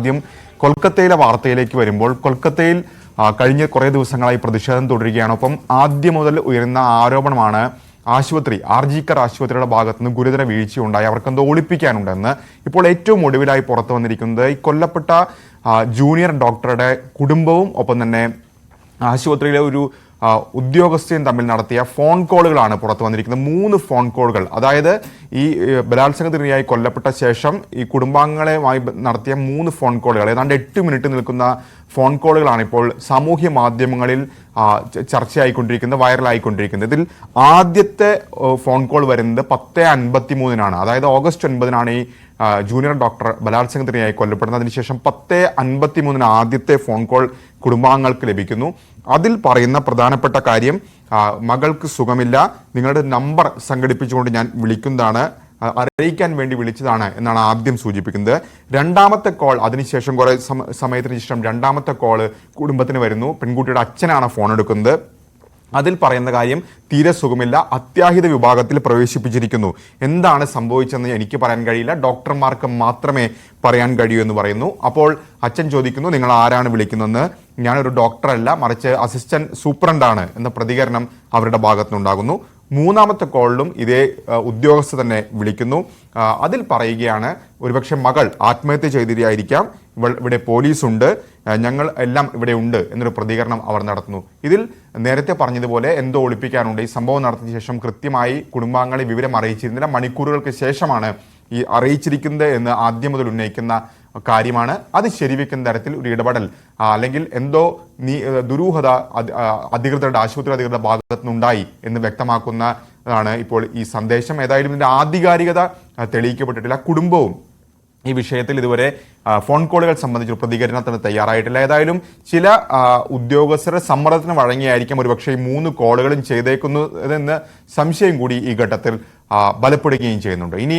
ആദ്യം കൊൽക്കത്തയിലെ വാർത്തയിലേക്ക് വരുമ്പോൾ കൊൽക്കത്തയിൽ കഴിഞ്ഞ കുറേ ദിവസങ്ങളായി പ്രതിഷേധം തുടരുകയാണ്. ഒപ്പം ആദ്യം മുതൽ ഉയരുന്ന ആരോപണമാണ് ആർജിക്കർ ആശുപത്രിയുടെ ഭാഗത്തുനിന്ന് ഗുരുതര വീഴ്ചയുണ്ടായി, അവർക്കെന്തോ ഒളിപ്പിക്കാനുണ്ടെന്ന്. ഇപ്പോൾ ഏറ്റവും ഒടുവിലായി പുറത്തു വന്നിരിക്കുന്നത് ഈ കൊല്ലപ്പെട്ട ജൂനിയർ ഡോക്ടറുടെ കുടുംബവും ഒപ്പം തന്നെ ആശുപത്രിയിലെ ഒരു ഉദ്യോഗസ്ഥയും തമ്മിൽ നടത്തിയ ഫോൺ കോളുകളാണ് പുറത്തു വന്നിരിക്കുന്നത്. 3 ഫോൺ കോളുകൾ, അതായത് ഈ ബലാത്സംഗത്തിനിരയായി കൊല്ലപ്പെട്ട ശേഷം ഈ കുടുംബാംഗങ്ങളുമായി നടത്തിയ 3 ഫോൺ കോളുകൾ, ഏതാണ്ട് 8 മിനിറ്റ് നിൽക്കുന്ന ഫോൺ കോളുകളാണ് ഇപ്പോൾ സാമൂഹ്യ മാധ്യമങ്ങളിൽ ചർച്ചയായിക്കൊണ്ടിരിക്കുന്നത്, വൈറലായിക്കൊണ്ടിരിക്കുന്നത്. ഇതിൽ ആദ്യത്തെ ഫോൺ കോൾ വരുന്നത് 10:53-നാണ്. അതായത് ഓഗസ്റ്റ് 9-നാണ് ഈ ജൂനിയർ ഡോക്ടർ ബലാത്സംഗത്തിനിരയായി കൊല്ലപ്പെടുന്നത്. അതിനുശേഷം 10:53-ന് ആദ്യത്തെ ഫോൺ കോൾ കുടുംബാംഗങ്ങൾക്ക് ലഭിക്കുന്നു. അതിൽ പറയുന്ന പ്രധാനപ്പെട്ട കാര്യം, മകൾക്ക് സുഖമില്ല, നിങ്ങളുടെ നമ്പർ സംഘടിപ്പിച്ചുകൊണ്ട് ഞാൻ വിളിക്കുന്നതാണ്, അറിയിക്കാൻ വേണ്ടി വിളിച്ചതാണ് എന്നാണ് ആദ്യം സൂചിപ്പിക്കുന്നത്. രണ്ടാമത്തെ കോൾ, അതിനുശേഷം കുറെ സമയത്തിന് ശേഷം രണ്ടാമത്തെ കോള് കുടുംബത്തിന് വരുന്നു. പെൺകുട്ടിയുടെ അച്ഛനാണ് ഫോൺ എടുക്കുന്നത്. അതിൽ പറയുന്ന കാര്യം, തീരെ സുഖമില്ല, അത്യാഹിത വിഭാഗത്തിൽ പ്രവേശിപ്പിച്ചിരിക്കുന്നു. എന്താണ് സംഭവിച്ചതെന്ന് എനിക്ക് പറയാൻ കഴിയില്ല, ഡോക്ടർമാർക്ക് മാത്രമേ പറയാൻ കഴിയൂ എന്ന് പറയുന്നു. അപ്പോൾ അച്ഛൻ ചോദിക്കുന്നു, നിങ്ങൾ ആരാണ് വിളിക്കുന്നതെന്ന്. ഞാനൊരു ഡോക്ടറല്ല, മറിച്ച് അസിസ്റ്റന്റ് സൂപ്രണ്ടാണ് എന്ന പ്രതികരണം അവരുടെ ഭാഗത്തുനിന്നുണ്ടാകുന്നു. മൂന്നാമത്തെ കോളിലും ഇതേ ഉദ്യോഗസ്ഥ തന്നെ വിളിക്കുന്നു. അതിൽ പറയുകയാണ്, ഒരുപക്ഷെ മകൾ ആത്മഹത്യ ചെയ്തിരിക്കാം, ഇവിടെ പോലീസുണ്ട്, ഞങ്ങൾ എല്ലാം ഇവിടെ ഉണ്ട് എന്നൊരു പ്രതികരണം അവർ നടത്തുന്നു. ഇതിൽ നേരത്തെ പറഞ്ഞതുപോലെ എന്തോ ഒളിപ്പിക്കാനുണ്ട്. ഈ സംഭവം നടത്തിയ ശേഷം കൃത്യമായി കുടുംബാംഗങ്ങളെ വിവരം അറിയിച്ചിരുന്നില്ല. മണിക്കൂറുകൾക്ക് ശേഷമാണ് ഈ അറിയിച്ചിരിക്കുന്നത് എന്ന് ആദ്യം മുതൽ ഉന്നയിക്കുന്ന കാര്യമാണ്. അത് ശരിവെക്കുന്ന തരത്തിൽ ഒരു ഇടപെടൽ അല്ലെങ്കിൽ എന്തോ ദുരൂഹത അധികൃതരുടെ ആശുപത്രി അധികൃതരുടെ ഭാഗത്തു നിന്നുണ്ടായി എന്ന് വ്യക്തമാക്കുന്നതാണ് ഇപ്പോൾ ഈ സന്ദേശം. ഏതായാലും ഇതിന്റെ ആധികാരികത തെളിയിക്കപ്പെട്ടിട്ടില്ല. കുടുംബവും ഈ വിഷയത്തിൽ ഇതുവരെ ഫോൺ കോളുകൾ സംബന്ധിച്ച് പ്രതികരണത്തിന് തയ്യാറായിട്ടില്ല. ഏതായാലും ചില ഉദ്യോഗസ്ഥരുടെ സമ്മർദ്ദത്തിന് വഴങ്ങിയായിരിക്കും ഒരുപക്ഷെ ഈ 3 കോളുകളും ചെയ്തേക്കുന്നതെന്ന് സംശയം കൂടി ഈ ഘട്ടത്തിൽ ബലപ്പെടുകയും ചെയ്യുന്നുണ്ട്. ഇനി